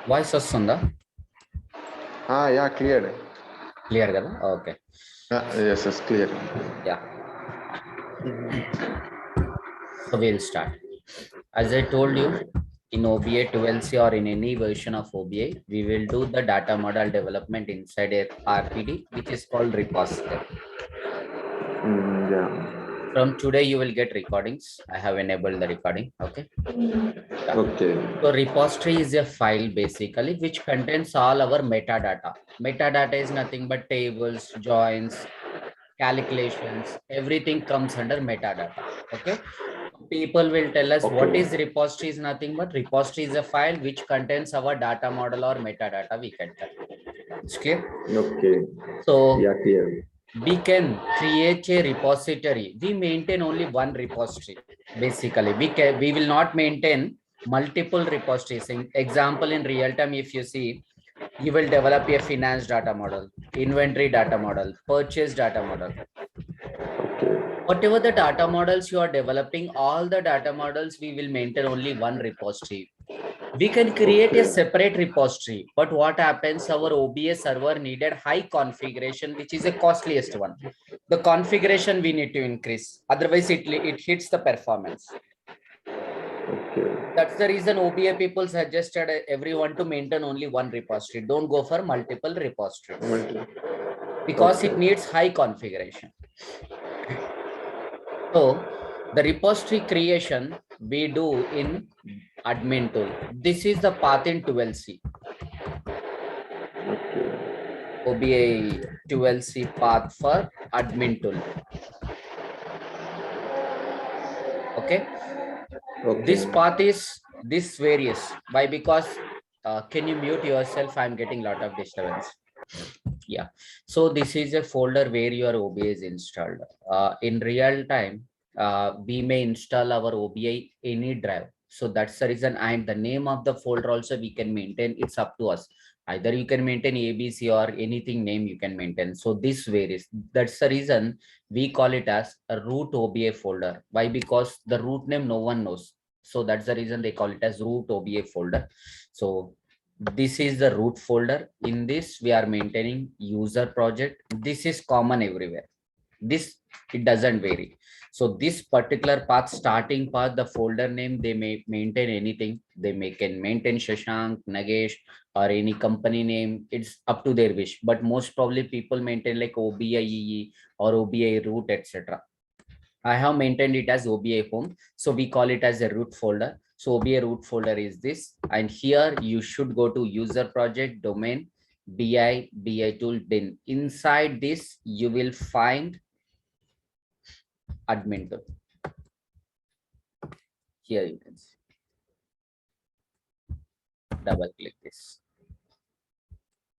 Voice వస్తుందా? Yeah, clear. Clear కదా? Okay. Yes, clear. Yeah. So we'll start. As I told you, in OBA 12C or in any version of OBA, we will do the data model development inside a RPD, which is called repository. Yeah. From today, you will get recordings. I have enabled the recording. Okay. Okay. So repository is a file basically which contains all our metadata. Metadata is nothing but tables, joins, calculations, everything comes under metadata. Okay. People will tell us what is repository is nothing but repository is a file which contains our data model or metadata, we can tell. It's clear? Okay. So Yeah, clear. we can create a repository. We maintain only one repository. Basically, we will not maintain multiple repositories. In example, in real time, if you see, you will develop a finance data model, inventory data model, purchase data model. Okay. Whatever the data models you are developing, all the data models, we will maintain only one repository. We can create a separate repository, but what happens, our OBA server needed high configuration, which is the costliest one. The configuration we need to increase, otherwise it hits the performance. Okay. That's the reason OBA people suggested everyone to maintain only one repository. Don't go for multiple repositories because it needs high configuration. So the repository creation we do in admin tool. This is the path in 12C. OBA 12C path for admin tool. Okay. This path is this varies. Why? Because can you mute yourself? I'm getting a lot of disturbance. Yeah. So this is a folder where your OBA is installed. In real time, we may install our OBA any drive. So that's the reason, and the name of the folder also we can maintain. It's up to us. Either you can maintain ABC or anything name you can maintain. So this varies. That's the reason we call it as a root OBA folder. Why? Because the root name no one knows. So that's the reason they call it as root OBA folder. So this is the root folder. In this we are maintaining user project. This is common everywhere. This, it doesn't vary. So this particular path, starting path, the folder name, they may maintain anything. They can maintain Shashank, Nagesh, or any company name. It's up to their wish, but most probably people maintain like OBIEE or OBI root, etc. I have maintained it as OBI home. So we call it as a root folder. So OBI root folder is this. And here you should go to user project domain, BI tool bin. Inside this, you will find admin tool. Here you can see. Double click this.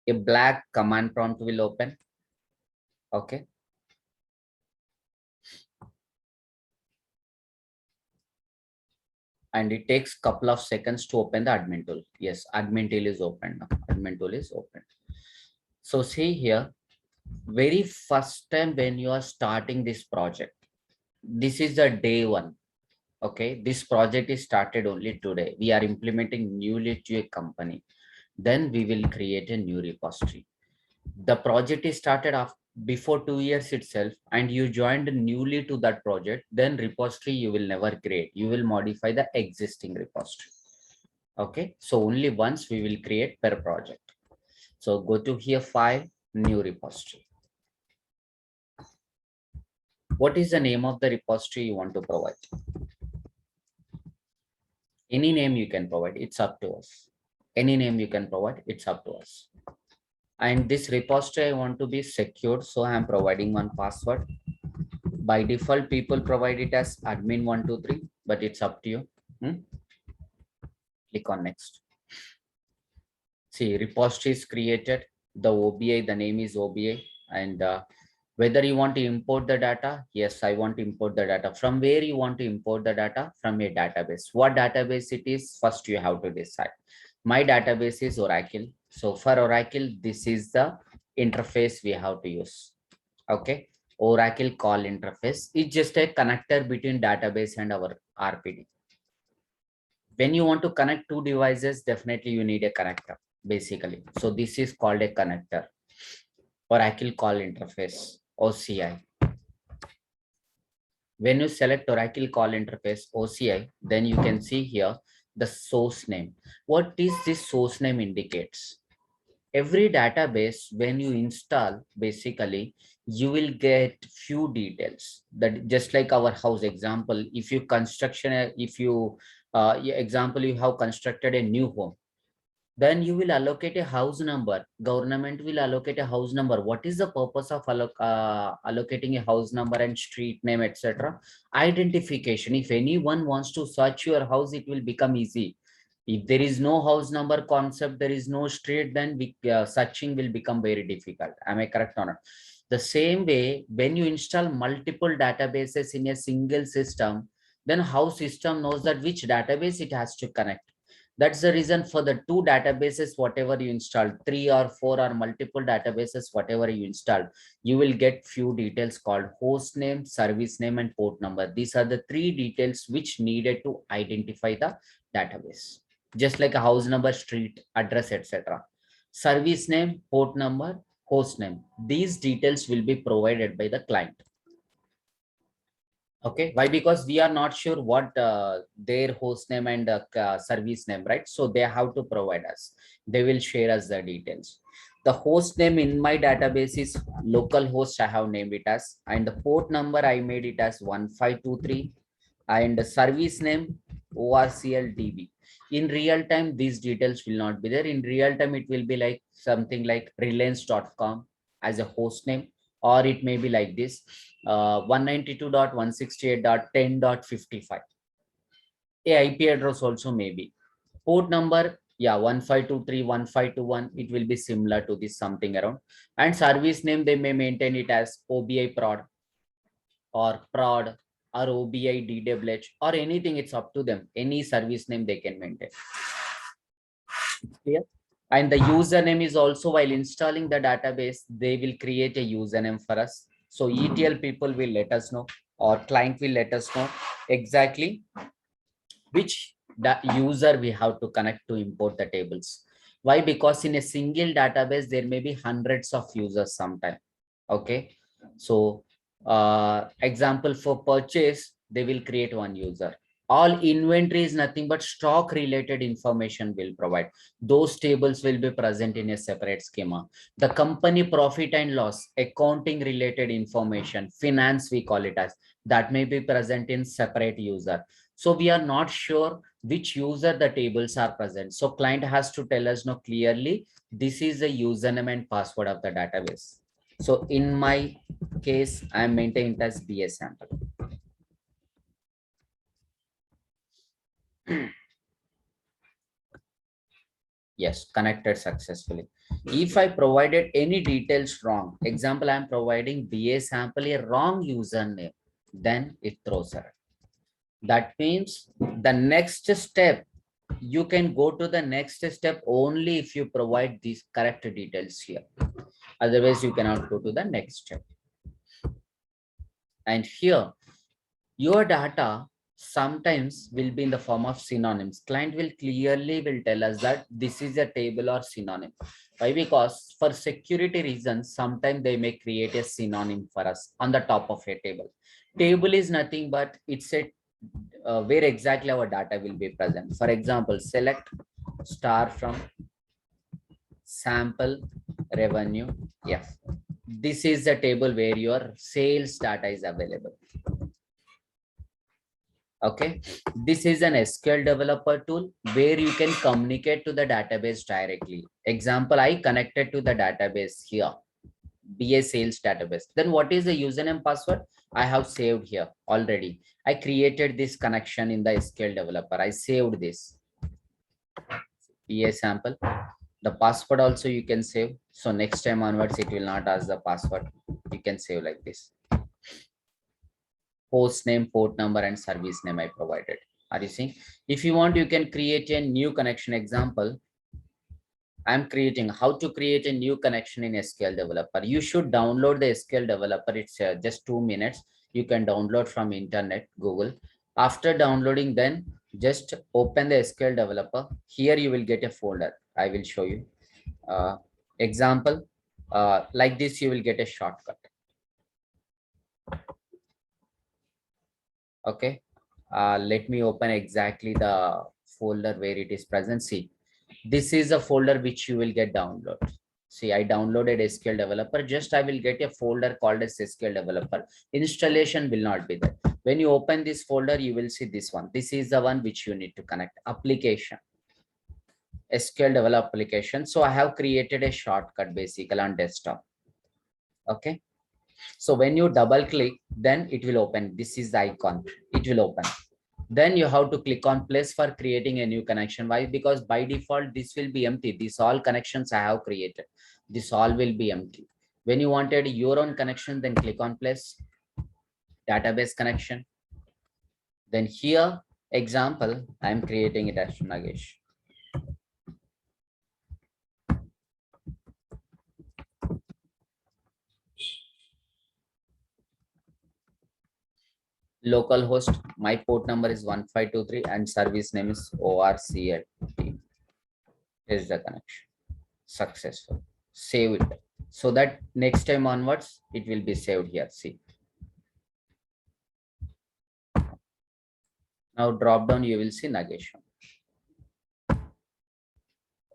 A black command prompt will open. Okay. And it takes couple of seconds to open the admin tool. Yes, admin tool is open now. Admin tool is open. So see here, very first time when you are starting this project, this is the day one. Okay, this project is started only today. We are implementing newly to a company. Then we will create a new repository. The project is started after before 2 years itself, and you joined newly to that project, then repository you will never create. You will modify the existing repository. Okay, so only once we will create per project. So go to here, file, new repository. What is the name of the repository you want to provide? Any name you can provide, it's up to us. Any name you can provide, it's up to us. And this repository I want to be secured, so I am providing one password. By default, people provide it as admin123, but it's up to you. Click on next. See, repository is created. The OBA, the name is OBA, and whether you want to import the data. Yes, I want to import the data. From where you want to import the data? From a database. What database it is? First, you have to decide. My database is Oracle. So for Oracle, this is the interface we have to use. Okay. Oracle call interface is just a connector between database and our RPD. When you want to connect two devices, definitely you need a connector, basically. So this is called a connector, Oracle Call Interface, OCI. When you select Oracle Call Interface, OCI, then you can see here the source name. What is this source name indicates? Every database, when you install, basically, you will get few details. That just like our house example, if you construction, if you, example, you have constructed a new home, then you will allocate a house number. Government will allocate a house number. What is the purpose of allocating a house number and street name, etc.? Identification. If anyone wants to search your house, it will become easy. If there is no house number concept, there is no street, then searching will become very difficult. Am I correct or not? The same way, when you install multiple databases in a single system, then how system knows that which database it has to connect. That's the reason for the two databases, whatever you install, 3 or 4 or multiple databases, whatever you install, you will get few details called host name, service name, and port number. These are the three details which needed to identify the database. Just like a house number, street, address, etc. Service name, port number, host name. These details will be provided by the client. Okay, why? Because we are not sure what their host name and service name, right? So they have to provide us. They will share us the details. The host name in my database is local host. I have named it as, and the port number I made it as 1523, and the service name ORCLDB. In real time, these details will not be there. In real time, it will be like something like reliance.com as a host name, or it may be like this 192.168.10.55. A IP address also may be. Port number, yeah, 1523, 1521, it will be similar to this, something around. And service name, they may maintain it as OBI prod or prod or OBI DWH or anything. It's up to them. Any service name they can maintain. Clear? And the username is also, while installing the database, they will create a username for us. So ETL people will let us know, or client will let us know exactly which user we have to connect to import the tables. Why? Because in a single database, there may be hundreds of users sometime. Okay. So example, for purchase, they will create one user. All inventory is nothing but stock related information will provide. Those tables will be present in a separate schema. The company profit and loss, accounting related information, finance we call it as, that may be present in separate user. So we are not sure which user the tables are present. So client has to tell us no clearly, this is the username and password of the database. So in my case, I am maintaining it as BA sample. Yes, connected successfully. If I provided any details wrong, example, I am providing BA sample a wrong username, then it throws error. That means the next step, you can go to the next step only if you provide these correct details here. Otherwise, you cannot go to the next step. And here, your data sometimes will be in the form of synonyms. Client will clearly will tell us that this is a table or synonym. Why? Because for security reasons, sometimes they may create a synonym for us on the top of a table. Table is nothing but it's a where exactly our data will be present. For example, select star from sample revenue. Yes, this is the table where your sales data is available. Okay, this is an SQL developer tool where you can communicate to the database directly. Example, I connected to the database here, BA sales database. Then what is the username password? I have saved here already. I created this connection in the SQL developer. I saved this BA sample. The password also you can save. So next time onwards, it will not ask the password. You can save like this. Host name, port number, and service name I provided. Are you seeing? If you want, you can create a new connection. Example, I'm creating how to create a new connection in SQL developer. You should download the SQL developer. It's just 2 minutes. You can download from internet, Google. After downloading, then Just open the SQL developer. Here you will get a folder. I will show you. Example, like this, you will get a shortcut. Okay. Let me open exactly the folder where it is present. See, this is a folder which you will get download. See, I downloaded SQL developer. Just I will get a folder called as SQL developer. Installation will not be there. When you open this folder, you will see this one. This is the one which you need to connect. Application, SQL develop application. So I have created a shortcut basically on desktop. Okay. So when you double click, then it will open. This is the icon. It will open. Then you have to click on place for creating a new connection. Why? Because by default, this will be empty. These all connections I have created. This all will be empty. When you wanted your own connection, then click on place, database connection. Then here, example, I'm creating it as Nagesh. Localhost, my port number is 1523 and service name is ORCL. Is the connection successful? Save it so that next time onwards it will be saved here. See, now drop down, you will see Nagesh.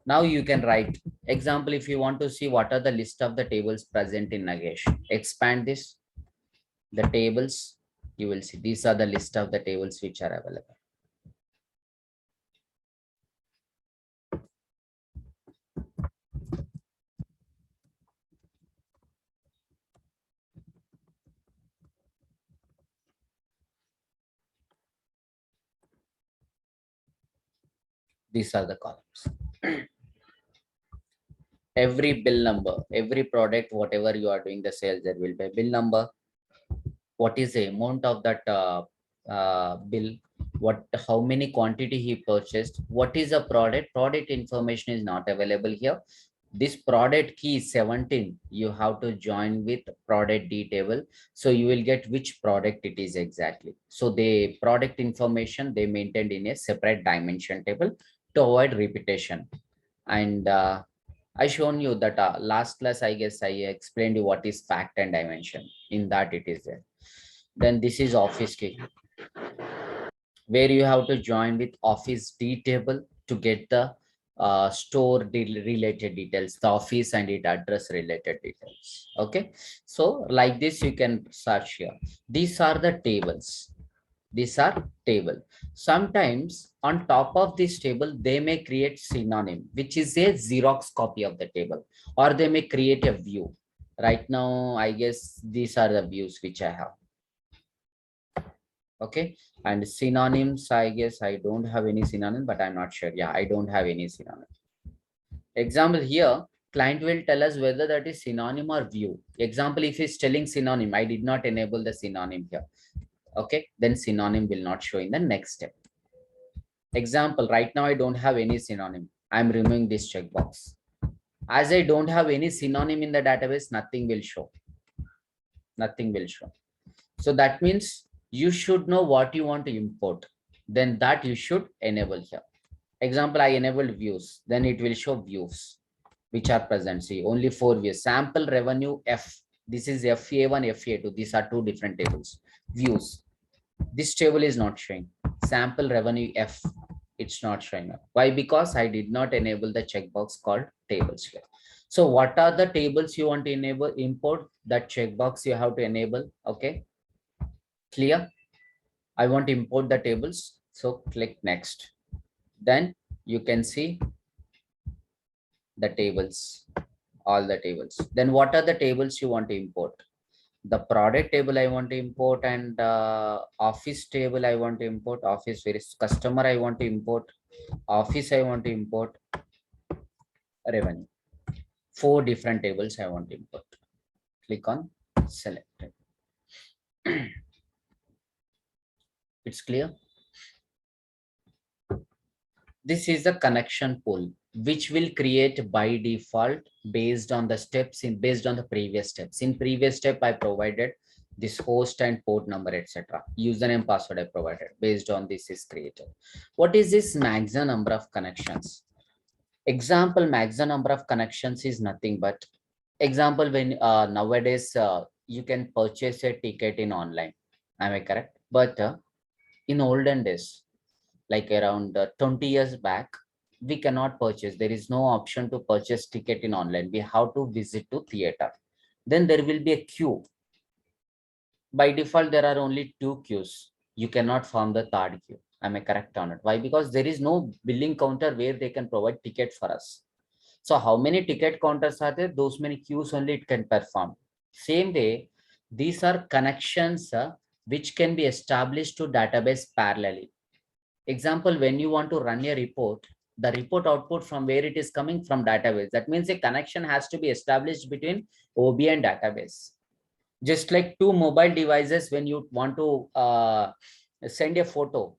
Now you can write example. If you want to see what are the list of the tables present in Nagesh, expand this, the tables, you will see these are the list of the tables which are available. These are the columns. Every bill number, every product, whatever you are doing the sales, there will be a bill number. What is the amount of that bill, how many quantity he purchased, what is the product information is not available here. This product key is 17, you have to join with product detail, so you will get which product it is exactly. So the product information they maintained in a separate dimension table to avoid repetition. And I shown you that last class, I guess I explained you what is fact and dimension. In that it is there. Then this is office key, where you have to join with office D table to get the store related details, the office and its address related details. Okay. So like this, you can search here. These are the tables. These are table. Sometimes on top of this table, they may create synonym, which is a Xerox copy of the table, or they may create a view. Right now, I guess these are the views which I have. Okay. And synonyms, I guess I don't have any synonym, but I'm not sure. Yeah, I don't have any synonym. Example here, client will tell us whether that is synonym or view. Example, if he's telling synonym, I did not enable the synonym here. Okay, then synonym will not show in the next step. Example, right now I don't have any synonym. I'm removing this checkbox. As I don't have any synonym in the database, nothing will show. Nothing will show. So that means you should know what you want to import. Then that you should enable here. Example, I enabled views. Then it will show views which are present. See, only 4 views. Sample revenue F. This is FA1, FA2. These are 2 different tables. Views. This table is not showing. Sample revenue F. It's not showing up. Why? Because I did not enable the checkbox called tables here. So what are the tables you want to enable? Import that checkbox you have to enable. Okay. Clear? I want to import the tables. So click next. Then you can see the tables, all the tables. Then what are the tables you want to import? The product table I want to import, and office table I want to import. Office, where is customer I want to import. Office I want to import. Revenue. 4 different tables I want to import. Click on select. It's clear. This is the connection pool, which will create by default based on the steps based on the previous steps. In previous step, I provided This host and port number, etc. Username, password I provided. Based on this is created. What is this maximum number of connections? Example, maximum number of connections is nothing but example when nowadays you can purchase a ticket in online. Am I correct? But in olden days, like around 20 years back, we cannot purchase. There is no option to purchase ticket in online. We have to visit to theater. Then there will be a queue. By default, there are only two queues. You cannot form the third queue. Am I correct on it? Why? Because there is no billing counter where they can provide ticket for us. So how many ticket counters are there? Those many queues only it can perform. Same way, these are connections which can be established to database parallelly. Example, when you want to run a report, the report output from where it is coming from database. That means a connection has to be established between OB and database. Just like two mobile devices, when you want to send a photo,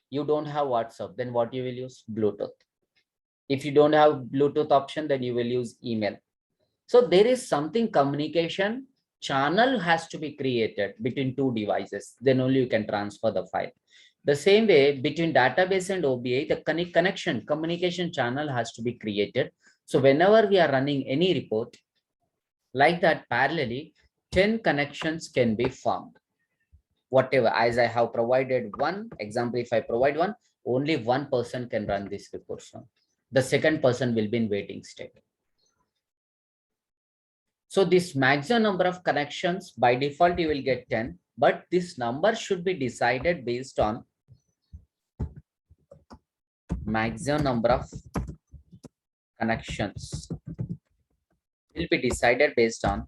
you don't have WhatsApp, then what you will use? Bluetooth. If you don't have Bluetooth option, then you will use email. So there is something communication channel has to be created between two devices. Then only you can transfer the file. The same way between database and OBI, the connection communication channel has to be created. So whenever we are running any report like that parallelly, 10 connections can be formed. Whatever, as I have provided one example, if I provide one, only one person can run this report from. The second person will be in waiting state. So this maximum number of connections, by default, you will get 10, but this number should be decided based on maximum number of connections will be decided based on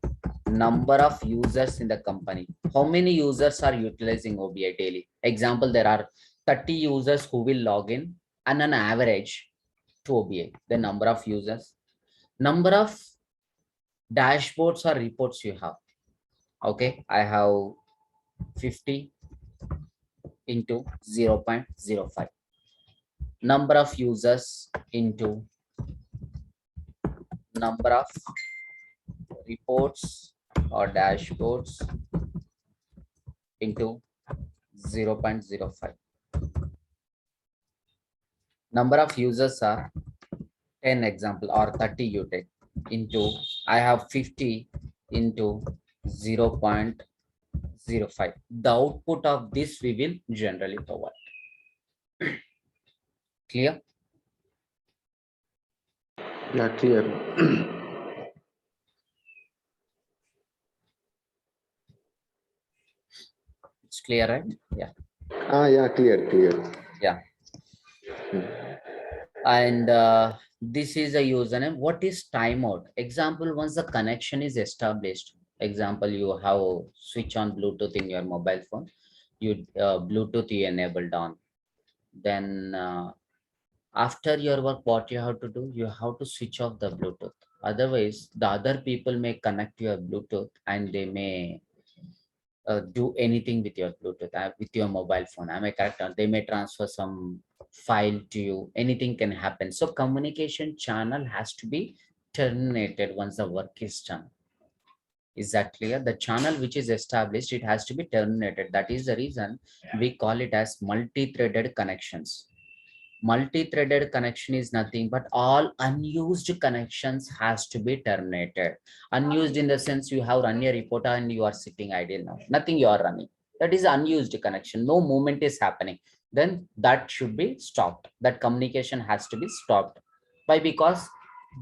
number of users in the company. How many users are utilizing OBI daily? Example, there are 30 users who will log in and an average to OBI, the number of users, number of dashboards or reports you have. Okay, I have 50 into 0.05. Number of users into number of reports or dashboards into 0.05. Number of users are 10 example or 30 you take into I have 50 into 0.05. The output of this we will generally provide. Clear? Yeah, clear. It's clear, right? Yeah. Yeah, clear. Yeah. And this is a username. What is timeout? Example, once the connection is established, example, you have switch on Bluetooth in your mobile phone, you Bluetooth you enabled on. Then after your work, what you have to do? You have to switch off the Bluetooth. Otherwise, the other people may connect your Bluetooth and they may do anything with your Bluetooth, with your mobile phone. Am I correct? They may transfer some file to you. Anything can happen. So communication channel has to be terminated once the work is done. Is that clear? The channel which is established, it has to be terminated. That is the reason we call it as multi-threaded connections. Multi-threaded connection is nothing but all unused connections has to be terminated. Unused in the sense you have run a report and you are sitting idle now. Nothing you are running. That is unused connection. No movement is happening. Then that should be stopped. That communication has to be stopped. Why? Because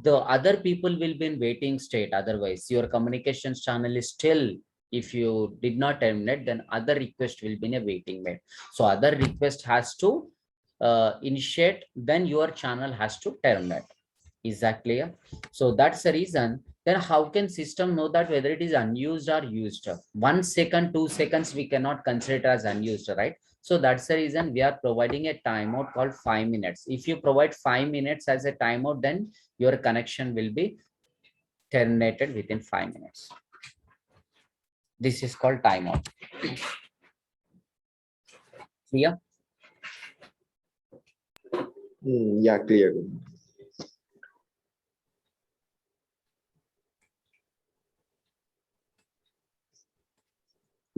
the other people will be in waiting state. Otherwise, your communications channel is still, if you did not terminate, then other request will be in a waiting mode. So other request has to initiate, then your channel has to terminate. Is that clear? So that's the reason. Then how can system know that whether it is unused or used? 1 second, 2 seconds, we cannot consider it as unused, right? So that's the reason we are providing a timeout called 5 minutes. If you provide 5 minutes as a timeout, then your connection will be terminated within 5 minutes. This is called timeout. Clear? Yeah, clear.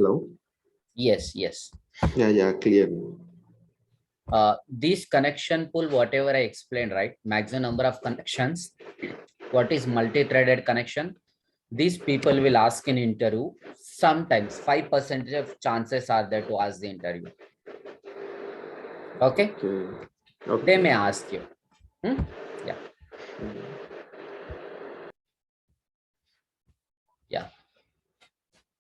Hello. Yes, yes. Yeah, clear. This connection pool, whatever I explained, right? Maximum number of connections. What is multi-threaded connection? These people will ask in interview. Sometimes 5% of chances are there to ask the interview. Okay, Okay. they Okay. may ask you. Hmm? Yeah, yeah.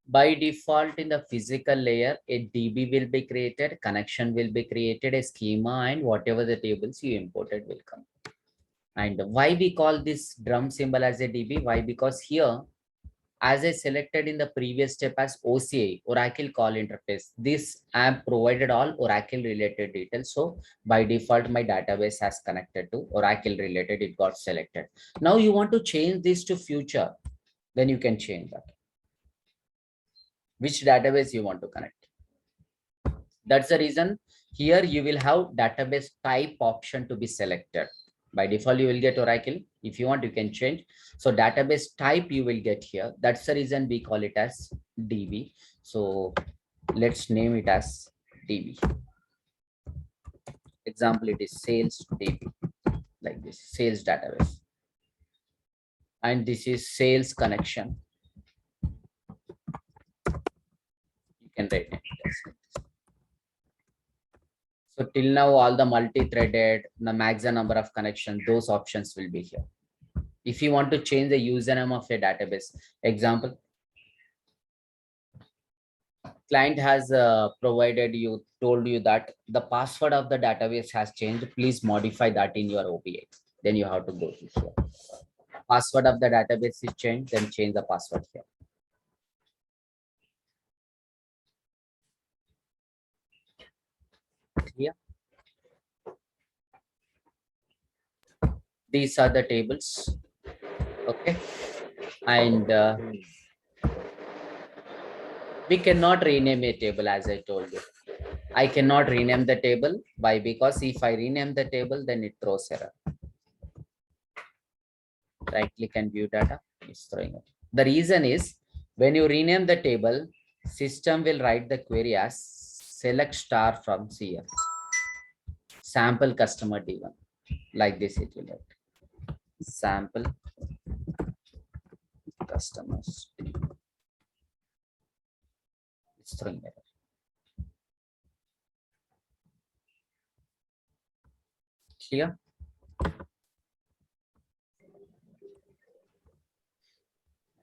By default, in the physical layer, a DB will be created, connection will be created, a schema, and whatever the tables you imported will come. And why we call this drum symbol as a DB? Why? Because here, as I selected in the previous step as OCI, Oracle Call Interface, this app provided all Oracle related details. So by default, my database has connected to Oracle related, it got selected. Now you want to change this to future, then you can change that. Which database you want to connect. That's the reason here you will have database type option to be selected. By default, you will get Oracle. If you want, you can change. So database type you will get here. That's the reason we call it as DB. So let's name it as DB. Example, it is sales DB, like this, sales database. And this is sales connection. You can write it as so till now, all the multi-threaded, the maximum number of connections, those options will be here. If you want to change the username of a database, example, client has told you that the password of the database has changed. Please modify that in your OPA. Then you have to go to here. Password of the database is changed, then change the password here. Here. These are the tables. Okay. And we cannot rename a table as I told you. I cannot rename the table. Why? Because if I rename the table, then it throws error. Right click and view data, it's throwing it. The reason is when you rename the table, system will write the query as select star from CF. Sample customer D1. Like this it will write. Sample customers D1. It's throwing error. Clear?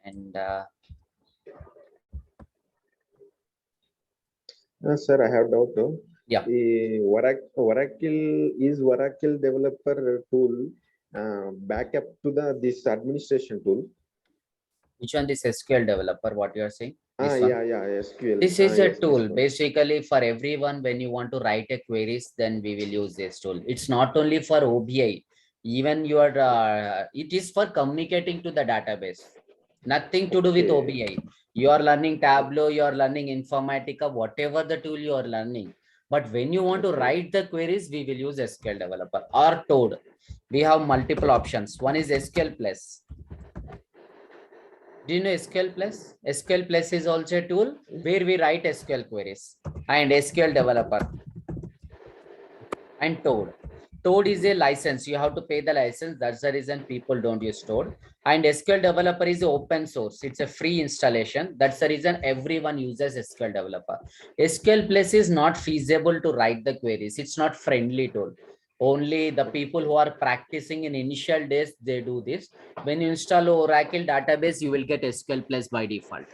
And Sir, I have doubt. yeah, Oracle developer tool backup to this administration tool? which one? This SQL developer, what you are saying? This one. Yeah, SQL. This is a Yes, this tool one. basically for everyone. When you want to write a queries, then we will use this tool. It's not only for OBI, even your it is for communicating to the database. Nothing to do with Okay. OBI. You are learning Tableau, you are learning Informatica, whatever the tool you are learning. But when you want to Okay. write the queries, we will use SQL developer or Toad. We have multiple options. One is SQL Plus. Do you know SQL Plus? SQL Plus is also a tool where we write SQL queries, and SQL developer and Toad. Toad is a license. You have to pay the license. That's the reason people don't use Toad. And SQL developer is open source. It's a free installation. That's the reason everyone uses SQL developer. SQL Plus is not feasible to write the queries. It's not friendly tool. Only the people who are practicing in initial days, they do this. When you install Oracle database, you will get SQL Plus by default.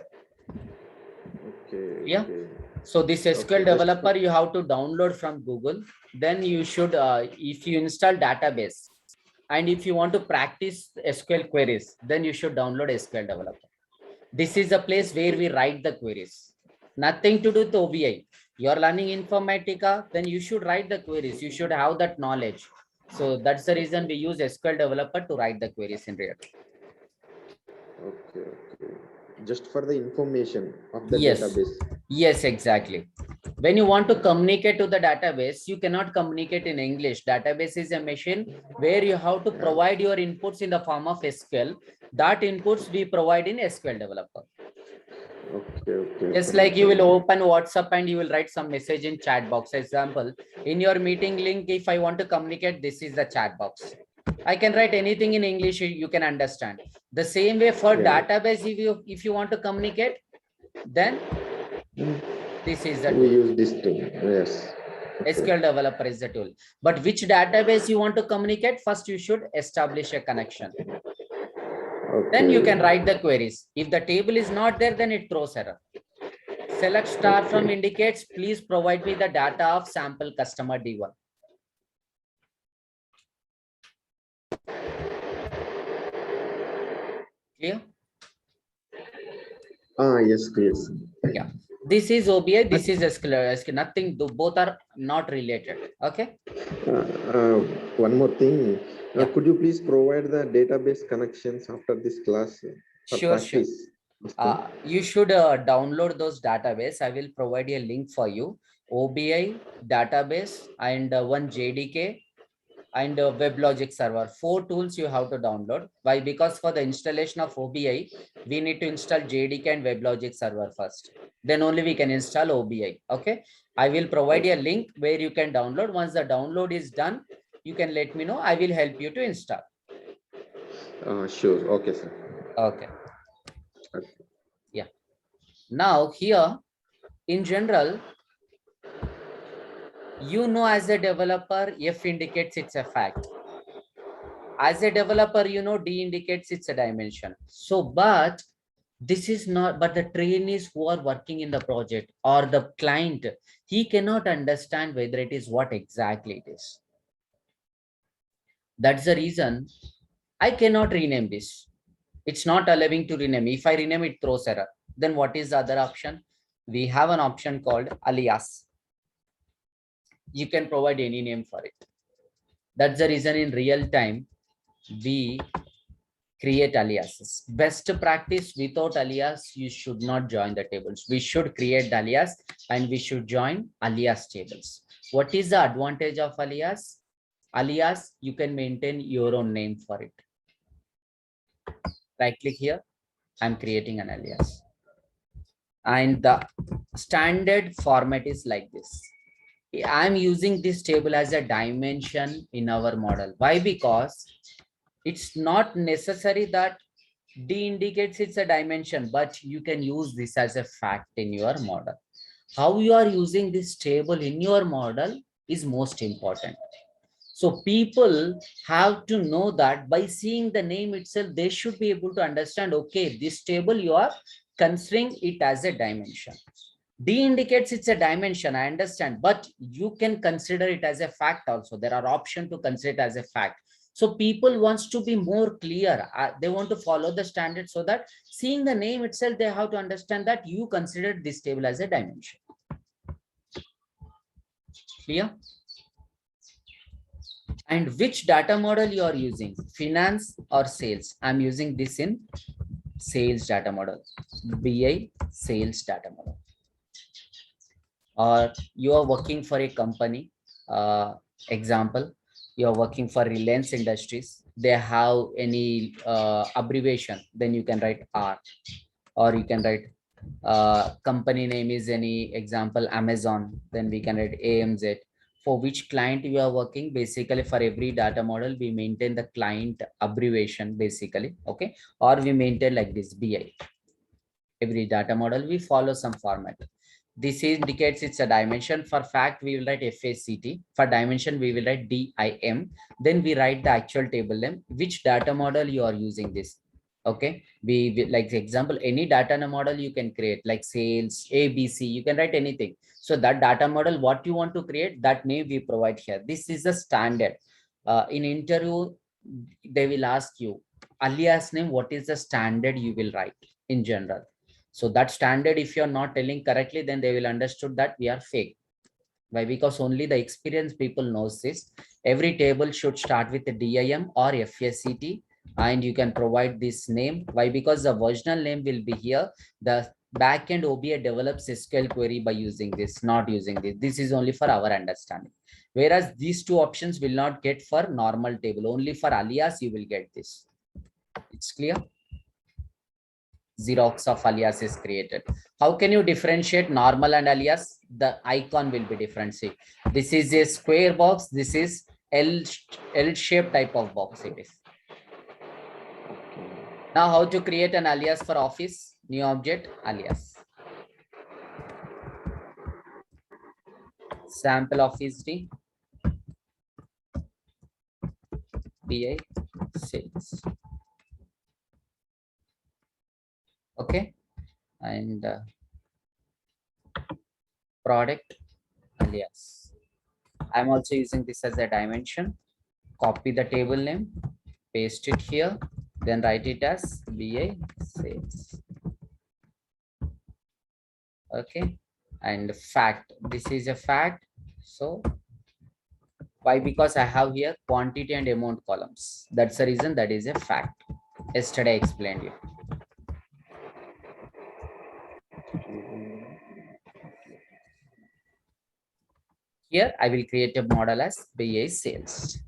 Okay. Yeah. Okay. So this SQL Okay, developer you have to download from Google. Then you should, if you install database, and if you want to practice SQL queries, then you should download SQL developer. This is a place where we write the queries. Nothing to do with OBI. You are learning Informatica, then you should write the queries. You should have that knowledge. So that's the reason we use SQL developer to write the queries in real. Okay. Just for the information of the Yes. database. Yes, exactly. When you want to communicate to the database, you cannot communicate in English. Database is a machine where you have to provide your inputs in the form of SQL. That inputs we provide in SQL developer. Okay. Just fine, like you will fine. open WhatsApp and you will write some message in chat box. Example, in your meeting link, if I want to communicate, this is the chat box. I can write anything in English, you can understand. The same way for Yeah. database, if you want to communicate, then Mm. this is the We tool. use this tool. Yes. Okay. SQL developer is the tool. But which database you want to communicate, first you should establish a connection. Then you can Okay. write the queries. If the table is not there, then it throws error. Select star from Okay. indicates, please provide me the data of sample customer D1. Clear? Yes, please. Yeah. This is OBI, this is SQL. Nothing, both are not related. Okay. One more thing. Yeah. Could you please provide the database connections after this class for Sure. practice? You should download those database. I will provide a link for you. OBI database and one JDK and WebLogic server. 4 tools you have to download. Why? Because for the installation of OBI, we need to install JDK and WebLogic server first. Then only we can install OBI. Okay. I will provide a link where you can download. Once the download is done, you can let me know. I will help you to install. Sure. Okay, sir. Okay. Okay. Yeah. Now here, in general, as a developer, F indicates it's a fact. As a developer, D indicates it's a dimension. So, but this is not, but the trainees who are working in the project or the client, he cannot understand whether it is what exactly it is. That's the reason I cannot rename this. It's not allowing to rename. If I rename it, throws error. Then what is the other option? We have an option called alias. You can provide any name for it. That's the reason in real time, we create aliases. Best practice, without alias, you should not join the tables. We should create alias and we should join alias tables. What is the advantage of alias? Alias, you can maintain your own name for it. Right click here. I'm creating an alias. And the standard format is like this. I'm using this table as a dimension in our model. Why? Because it's not necessary that D indicates it's a dimension, but you can use this as a fact in your model. How you are using this table in your model is most important. So people have to know that by seeing the name itself, they should be able to understand, okay, this table you are considering it as a dimension. D indicates it's a dimension, I understand, but you can consider it as a fact also. There are options to consider it as a fact. So people wants to be more clear. They want to follow the standard so that seeing the name itself, they have to understand that you consider this table as a dimension. Clear? And which data model you are using, finance or sales? I'm using this in sales data model, BI sales data model. Or you are working for a company, example, you are working for Reliance Industries, they have any abbreviation, then you can write R. Or you can write company name is any example Amazon, then we can write AMZ. For which client you are working, basically for every data model we maintain the client abbreviation basically. Okay. Or we maintain like this BI. Every data model we follow some format. This indicates it's a dimension. For fact, we will write FACT. For dimension, we will write DIM. Then we write the actual table name, which data model you are using this. Okay. We like example, any data model you can create like sales, ABC, you can write anything. So that data model, what you want to create, that name we provide here. This is the standard. In interview, they will ask you alias name, what is the standard you will write in general. So that standard, if you're not telling correctly, then they will understood that we are fake. Why? Because only the experienced people knows this. Every table should start with a DIM or FACT, and you can provide this name. Why? Because the versional name will be here. The backend OBA develops SQL query by using this, not using this. This is only for our understanding. Whereas these two options will not get for normal table. Only for alias you will get this. It's clear? Xerox of alias is created. How can you differentiate normal and alias? The icon will be different. See, this is a square box. This is L shape type of box it is. Now, how to create an alias for office? New object, alias. Sample office D. BI sales. Okay. And product alias. I'm also using this as a dimension. Copy the table name, paste it here, then write it as BI sales. Okay. And fact, this is a fact. So why? Because I have here quantity and amount columns. That's the reason that is a fact. Yesterday I explained you. Here I will create a model as BA sales.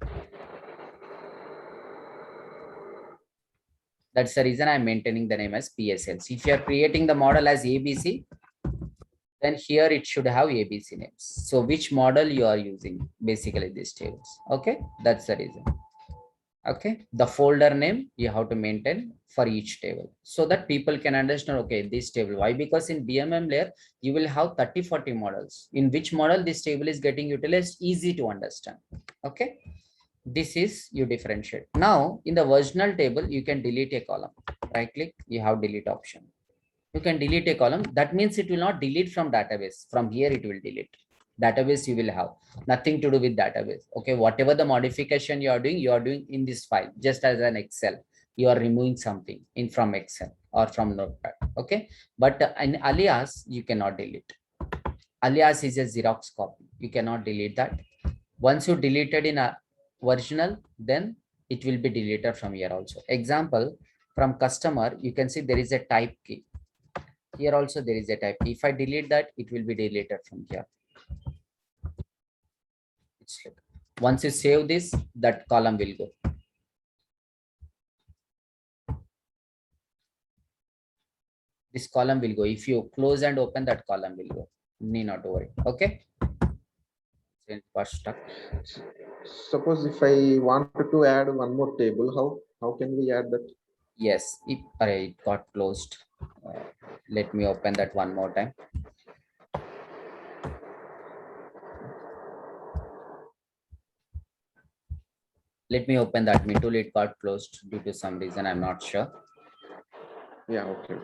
That's the reason I'm maintaining the name as BA sales. If you are creating the model as ABC, then here it should have ABC names. So which model you are using, basically these tables. Okay, that's the reason. Okay, the folder name you have to maintain for each table so that people can understand, okay, this table. Why? Because in BMM layer, you will have 30-40 models. In which model this table is getting utilized, easy to understand. Okay, this is you differentiate. Now in the versional table, you can delete a column. Right click, you have delete option. You can delete a column. That means it will not delete from database. From here it will delete. Database you will have nothing to do with database. Okay, whatever the modification you are doing in this file, just as an Excel. You are removing something in from Excel or from Notepad. Okay, but in alias you cannot delete. Alias is a Xerox copy. You cannot delete that. Once you deleted in a original, then it will be deleted from here also. Example, from customer, you can see there is a type key. Here also there is a type. If I delete that, it will be deleted from here. It's like, once you save this, that column will go. This column will go. If you close and open, that column will go. Need not to worry. Okay. First, Suppose if I wanted to add one more table, how can we add that? yes, it got closed. Let me open that one more time. Let me open that. Me tool, it got closed due to some reason. I'm not sure. Yeah, okay.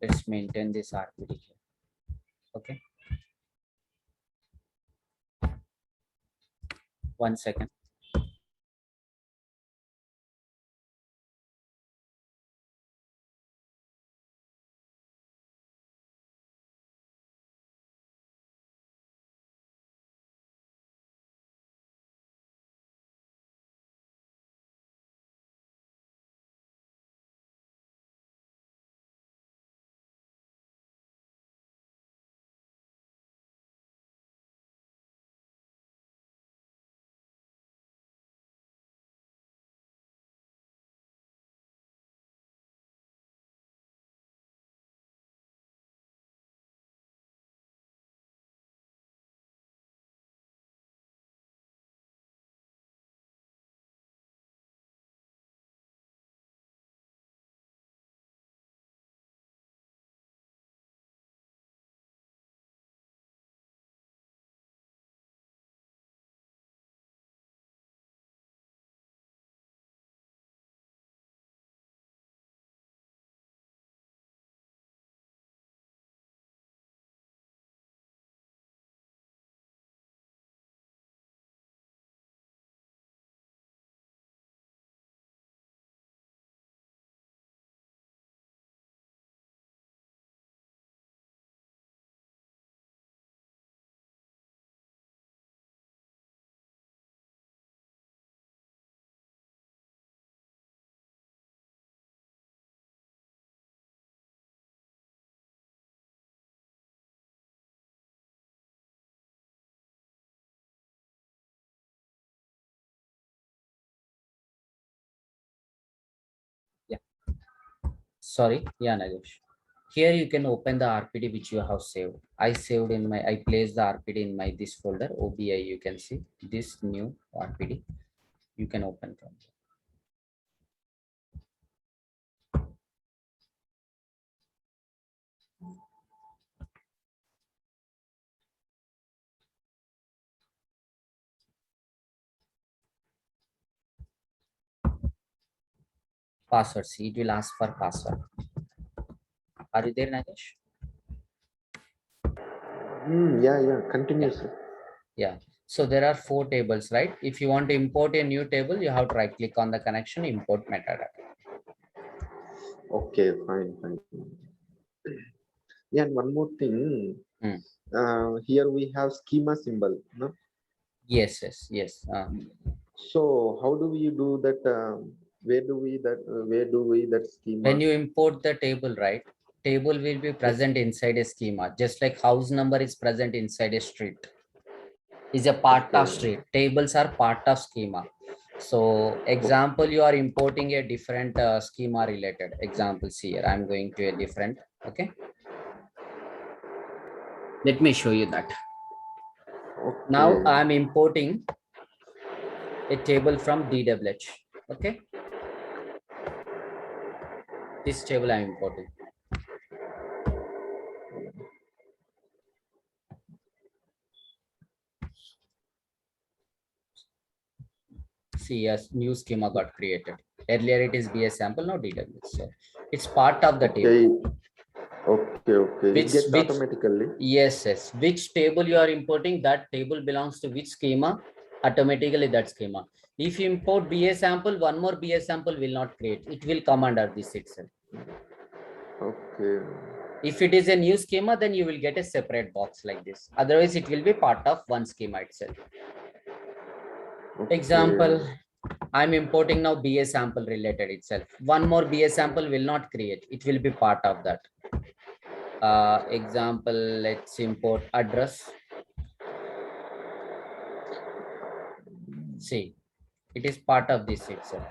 Let's maintain this RPD here. Okay. 1 second. Sorry, yeah, Nagesh. Here you can open the RPD which you have saved. I saved in my, I placed the RPD in my this folder, OBI. You can see this new RPD. You can open from there. Password. See, it will ask for password. Are you there, Nagesh? Yeah. Continuously. Yeah. So there are 4 tables, right? If you want to import a new table, you have to right click on the connection, import metadata. Okay, fine. Yeah, and one more thing. Hmm. Here we have schema symbol. No? Yes. So how do we do that? Where do we that When schema? you import the table, right? Table will be present inside a schema, just like house number is present inside a street. Is a part of Okay. street. Tables are part of schema. So example, you are importing a different schema related examples here. I'm going to a different. Okay. Let me show you that. Now Okay. I'm importing a table from DWH. Okay. This table I'm importing. See, a new schema got created. Earlier it is BS sample, now DWH. So it's part of the table. Okay. Okay. It gets Which automatically. yes. Which table you are importing, that table belongs to which schema, automatically that schema. If you import BA sample, one more BA sample will not create. It will come under this itself. Okay. If it is a new schema, then you will get a separate box like this. Otherwise, it will be part of one schema itself. Okay. Example, I'm importing now BA sample related itself. One more BA sample will not create. It will be part of that. Example, let's import address. See, it is part of this itself.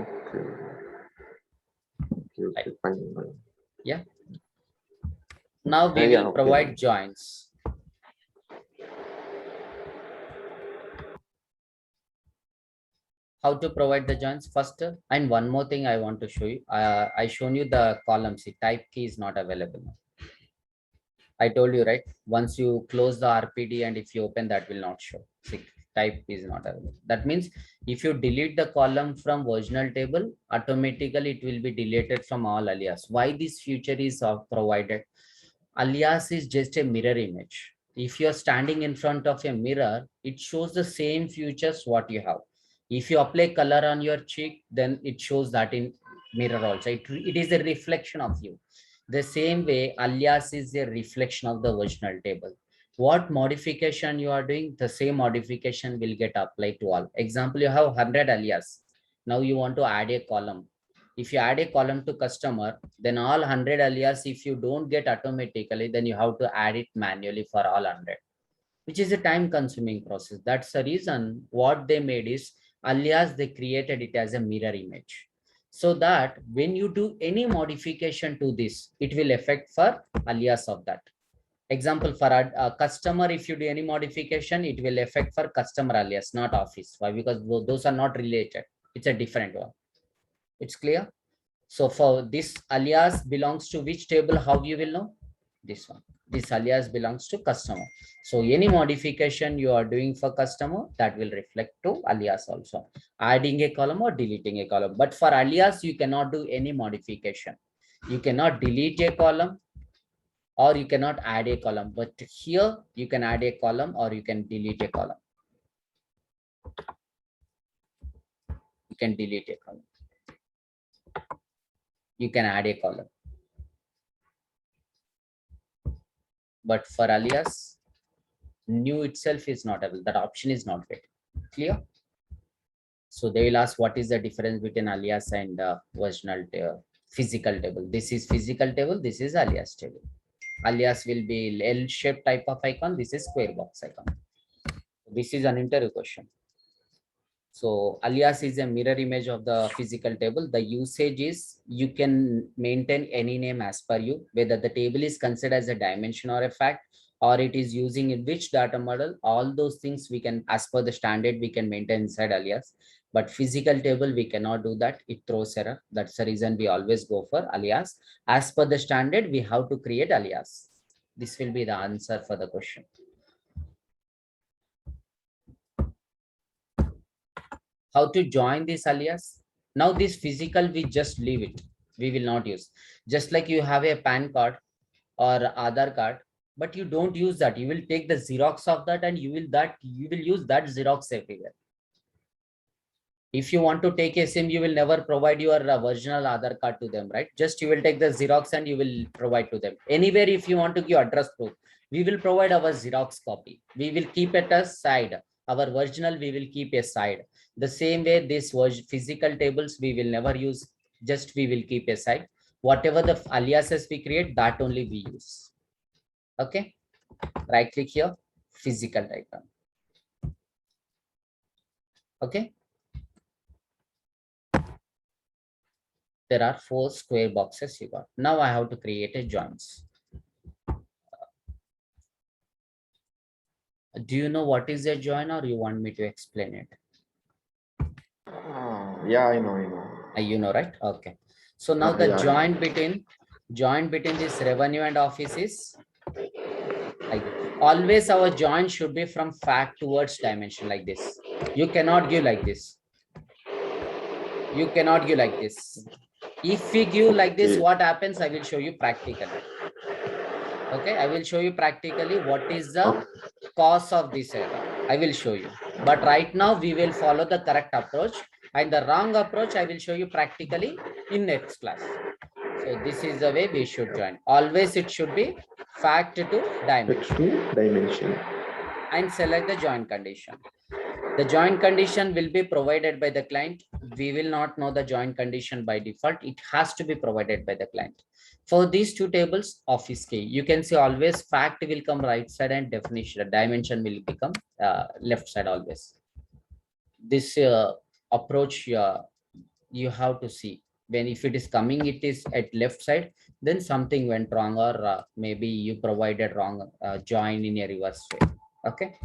Okay. Right. Fine. Yeah. Now we Yeah, will okay. provide joins. How to provide the joins first, and one more thing I want to show you. I shown you the column. See, type key is not available now. I told you, right? Once you close the RPD and if you open, that will not show. See, type is not available. That means if you delete the column from original table, automatically it will be deleted from all alias. Why this feature is provided? Alias is just a mirror image. If you're standing in front of a mirror, it shows the same features what you have. If you apply color on your cheek, then it shows that in mirror also. It is a reflection of you. The same way, alias is a reflection of the original table. What modification you are doing, the same modification will get applied to all. Example, you have 100 alias. Now you want to add a column. If you add a column to customer, then all 100 alias, if you don't get automatically, then you have to add it manually for all 100, which is a time consuming process. That's the reason what they made is alias, they created it as a mirror image. So that when you do any modification to this, it will affect for alias of that. Example, for a customer, if you do any modification, it will affect for customer alias, not office. Why? Because those are not related. It's a different one. It's clear. So for this alias belongs to which table, how you will know? This one. This alias belongs to customer. So any modification you are doing for customer, that will reflect to alias also. Adding a column or deleting a column. But for alias, you cannot do any modification. You cannot delete a column or you cannot add a column. But here you can add a column or you can delete a column. You can delete a column. You can add a column. But for alias, new itself is not available. That option is not there. Clear? So they will ask what is the difference between alias and original physical table. This is physical table. This is alias table. Alias will be L-shaped type of icon. This is square box icon. This is an interview question. So alias is a mirror image of the physical table. The usage is you can maintain any name as per you, whether the table is considered as a dimension or a fact, or it is using in which data model. All those things we can, as per the standard, we can maintain inside alias. But physical table, we cannot do that. It throws error. That's the reason we always go for alias. As per the standard, we have to create alias. This will be the answer for the question. How to join this alias? Now this physical, we just leave it. We will not use. Just like you have a PAN card or Aadhaar card, but you don't use that. You will take the Xerox of that and you will use that Xerox everywhere. If you want to take a SIM, you will never provide your original Aadhaar card to them, right? Just you will take the Xerox and you will provide to them. Anywhere, if you want to give address proof, we will provide our Xerox copy. We will keep it aside. Our original, we will keep aside. The same way, this was physical tables, we will never use. Just we will keep aside. Whatever the aliases we create, that only we use. Okay. Right click here, physical diagram. Okay. There are 4 square boxes you got. Now I have to create a joins. Do you know what is a join, or you want me to explain it? Yeah, I know. You know, right? Okay. So now the Yeah. join between this revenue and office is like always our join should be from fact towards dimension like this. You cannot give like this. You cannot give like this. If we give like this, what happens? I will show you practically. Okay, I will show you practically what is the cause of this error. I will show you. But right now we will follow the correct approach, and the wrong approach I will show you practically in next class. So this is the way we should join. Always it should be fact to dimension. And select the join condition. The join condition will be provided by the client. We will not know the join condition by default. It has to be provided by the client. For these two tables, office key, you can see always fact will come right side and definition, dimension will become left side always. This approach you have to see. When if it is coming, it is at left side, then something went wrong, or maybe you provided wrong join in a reverse way. Okay.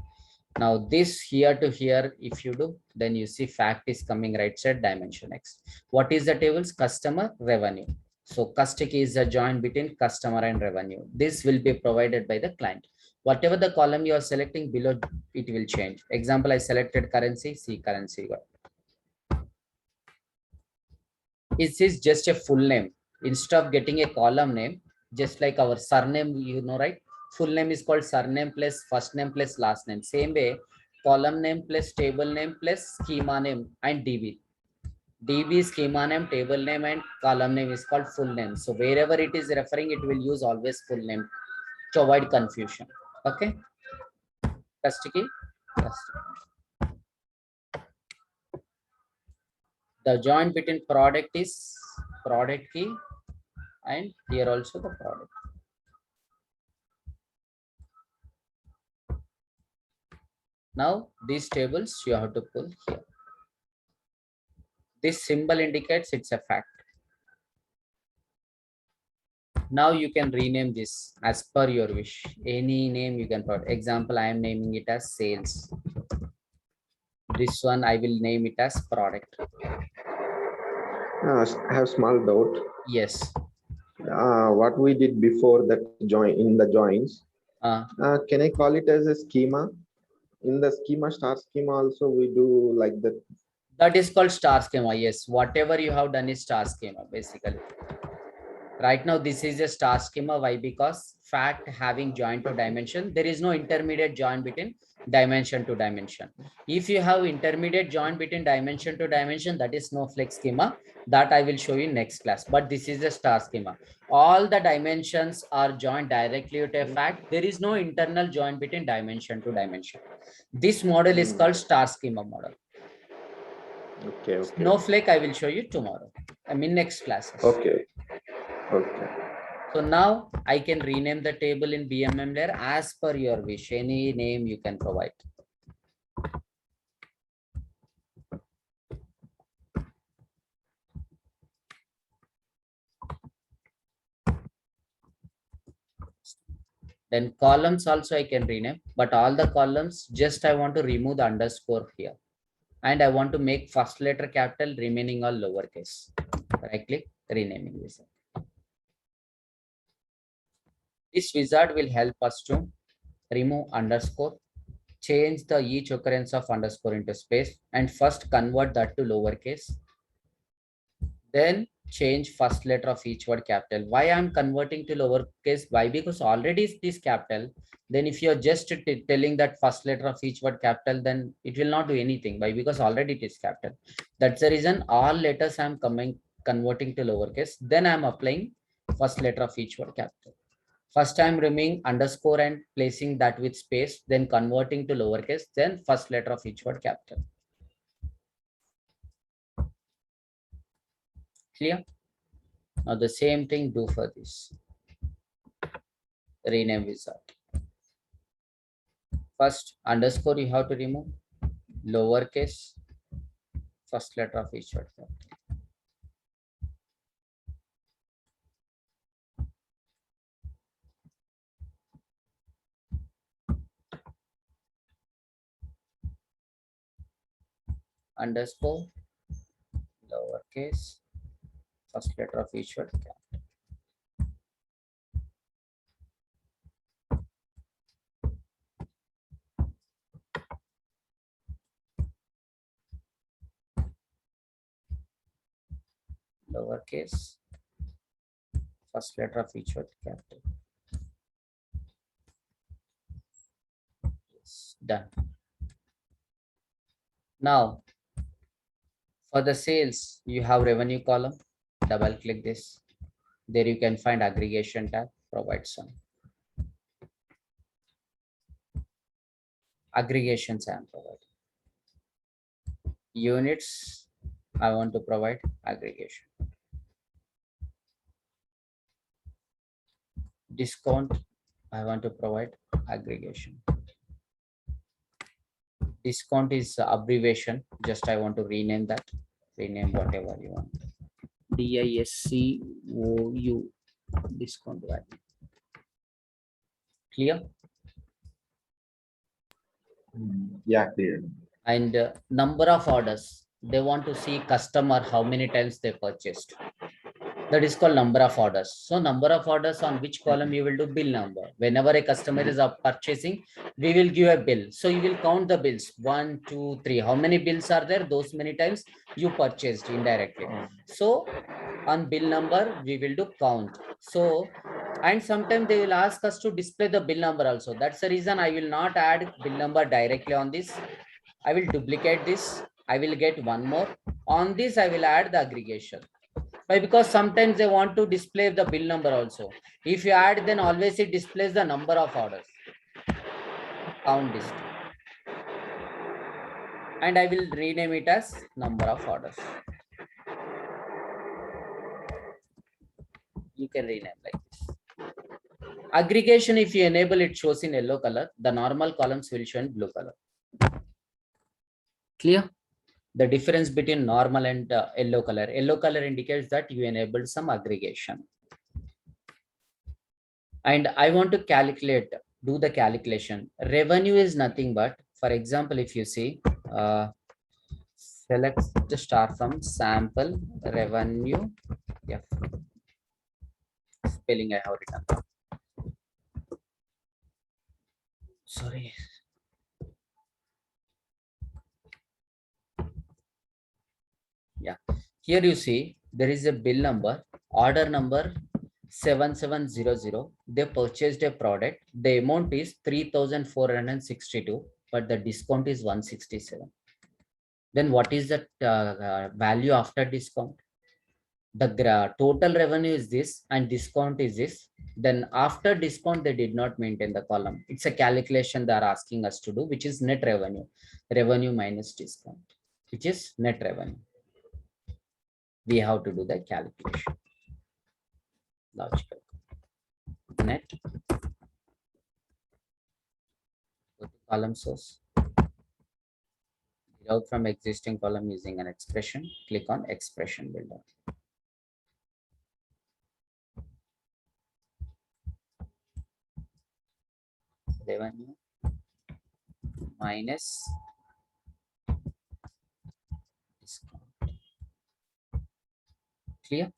Now this here to here, if you do, then you see fact is coming right side, dimension next. What is the tables? Customer, revenue. So custom key is a join between customer and revenue. This will be provided by the client. Whatever the column you are selecting below, it will change. Example, I selected currency, see currency. It is just a full name. Instead of getting a column name, just like our surname, you know, right? Full name is called surname plus first name plus last name. Same way, column name plus table name plus schema name and DB. DB, schema name, table name, and column name is called full name. So wherever it is referring, it will use always full name to avoid confusion. Okay. Test key. The join between product is product key, and here also the product. Now these tables you have to pull here. This symbol indicates it's a fact. Now you can rename this as per your wish. Any name you can put. Example, I am naming it as sales. This one I will name it as product. I have small doubt. Yes. What we did before that join in the joins. Can I call it as a schema? In the schema, star schema also we do like that. That is called star schema. Yes, whatever you have done is star schema basically. Right now this is a star schema. Why? Because fact having join to dimension, there is no intermediate join between dimension to dimension. If you have intermediate join between dimension to dimension, that is snowflake schema. That I will show you next class. But this is a star schema. All the dimensions are joined directly to a fact. There is no internal join between dimension to dimension. This model is called star schema model. Okay. Snowflake I will show you tomorrow. I mean next classes. Okay. So now I can rename the table in BMM layer as per your wish. Any name you can provide. Then columns also I can rename, but all the columns just I want to remove the underscore here. And I want to make first letter capital, remaining all lowercase. Right click, renaming wizard. This wizard will help us to remove underscore, change the each occurrence of underscore into space, and first convert that to lowercase. Then change first letter of each word capital. Why I'm converting to lowercase? Why? Because already is this capital. Then if you're just telling that first letter of each word capital, then it will not do anything. Why? Because already it is capital. That's the reason all letters I'm converting to lowercase. Then I'm applying first letter of each word capital. First I'm removing underscore and placing that with space, then converting to lowercase, then first letter of each word capital. Clear? Now the same thing do for this. Rename wizard. First underscore you have to remove, lowercase, first letter of each word capital. Underscore, lowercase, first letter of each word capital. Lowercase, first letter of each word capital. Yes, done. Now for the sales, you have revenue column. Double click this. There you can find aggregation tab, provide some aggregations I am providing. Units, I want to provide aggregation. Discount, I want to provide aggregation. Discount is abbreviation, just I want to rename that. Rename whatever you want. DISCOU, discount value. Clear? Yeah, clear. And number of orders, they want to see customer how many times they purchased. That is called number of orders. So number of orders, on which column you will do bill number. Whenever a customer is up purchasing, we will give a bill. So you will count the bills 1, 2, 3. How many bills are there? Those many times you purchased indirectly. So on bill number, we will do count. So, and sometimes they will ask us to display the bill number also. That's the reason I will not add bill number directly on this. I will duplicate this. I will get one more. On this, I will add the aggregation. Why? Because sometimes they want to display the bill number also. If you add, then always it displays the number of orders. Count this. And I will rename it as number of orders. You can rename like this. Aggregation, if you enable, it shows in yellow color. The normal columns will show in blue color. Clear? The difference between normal and yellow color. Yellow color indicates that you enabled some aggregation. And I want to calculate, do the calculation. Revenue is nothing but, for example, if you see, select the start from sample revenue. Yeah. Spelling I have written. Sorry. Yeah. Here you see there is a bill number, order number 7700. They purchased a product. The amount is 3,462, but the discount is 167. Then what is the value after discount? The total revenue is this and discount is this. Then after discount, they did not maintain the column. It's a calculation they are asking us to do, which is net revenue. Revenue minus discount, which is net revenue. We have to do the calculation. Logical. Net. Go to column source. Out from existing column using an expression. Click on expression builder. revenue minus discount. Clear?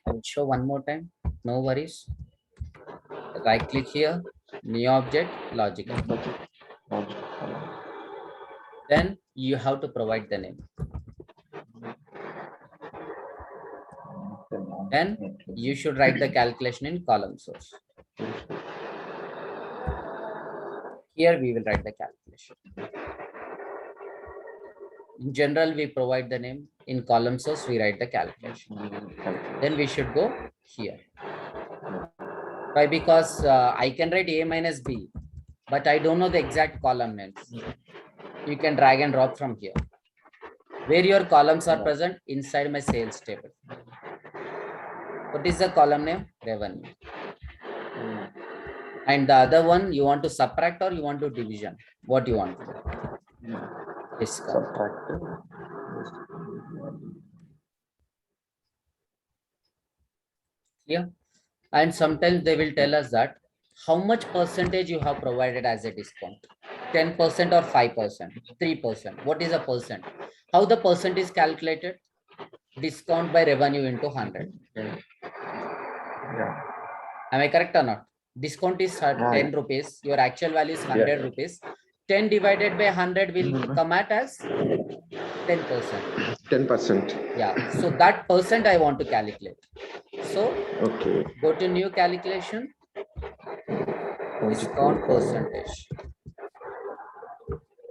I will show one more time. No worries. Right click here, new object, logical. Then you have to provide the name. Then you should write the calculation in column source. Here we will write the calculation. In general, we provide the name. In column source, we write the calculation. Then we should go here. Why? Because I can write A minus B, but I don't know the exact column names. You can drag and drop from here. Where your columns are present inside my sales table. What is the column name? Revenue. And the other one you want to subtract or you want to division? What you want? Discount. Yeah. And sometimes they will tell us that how much percentage you have provided as a discount. 10% or 5%, 3%. What is a percent? How the percent is calculated? Discount by revenue into 100. Yeah. Am I correct or not? Discount is 10 rupees. Your actual value is 100 rupees. 10 divided by 100 will come out as 10%. 10%. Yeah. So that percent I want to calculate. So okay. Go to new calculation. Discount percentage.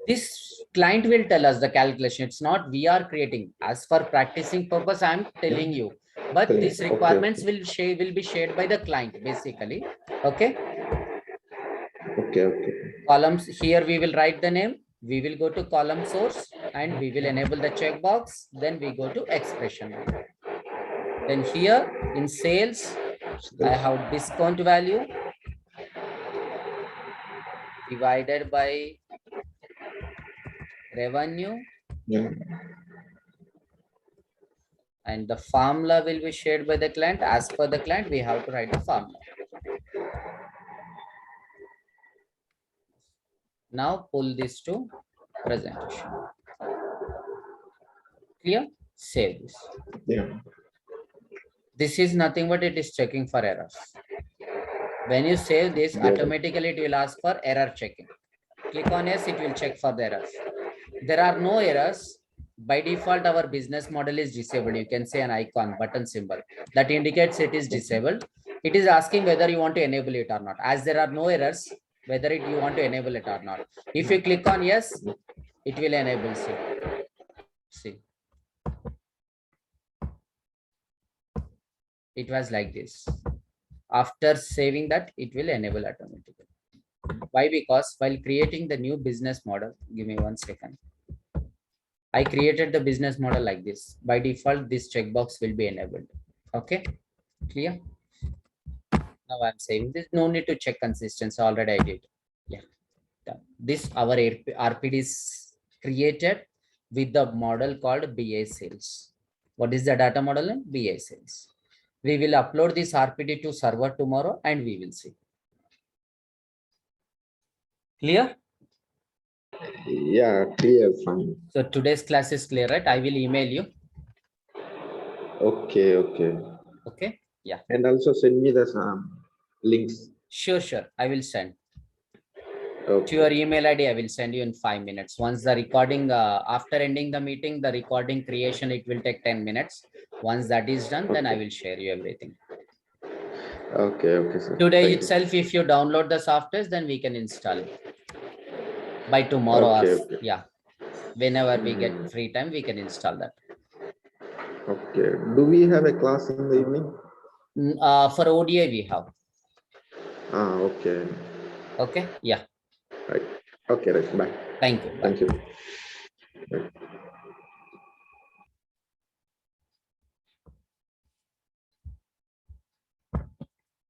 This client will tell us the calculation. It's not we are creating. As for practicing purpose, I'm telling you. But these requirements will be shared by the client basically. Okay. Okay. Columns here we will write the name. We will go to column source and we will enable the checkbox. Then we go to expression. Then here in sales, I have discount value divided by revenue. Yeah. And the formula will be shared by the client. As per the client, we have to write the formula. Now pull this to presentation. Clear? Save this. Yeah. This is nothing but it is checking for errors. When you save this, automatically it will ask for error checking. Click on yes, it will check for the errors. There are no errors. By default, our business model is disabled. You can say an icon, button symbol that indicates it is disabled. It is asking whether you want to enable it or not. As there are no errors, whether you want to enable it or not. If you click on yes, it will enable. See. It was like this. After saving that, it will enable automatically. Why? Because while creating the new business model, give me 1 second. I created the business model like this. By default, this checkbox will be enabled. Okay, clear? Now I'm saving this. No need to check consistency. Already I did. Yeah, done. This our RPD is created with the model called BA sales. What is the data model in BA sales? We will upload this RPD to server tomorrow and we will see. Clear? Yeah, clear, fine. So today's class is clear, right? I will email you. Okay. Okay, yeah. And also send me the links. Sure. I will send. Okay. To your email ID, I will send you in 5 minutes. Once the recording, after ending the meeting, the recording creation, it will take 10 minutes. Once that is done, then I will share you everything. Okay, sir. Today Thank itself, you. if you download the software, then we can install it. By tomorrow, okay. Yeah. Whenever we get free time, we can install that. Okay. Do we have a class in the evening? For ODI, we have. Okay. Okay, yeah. Right. Okay, right. Bye. Thank you. Bye. Thank you.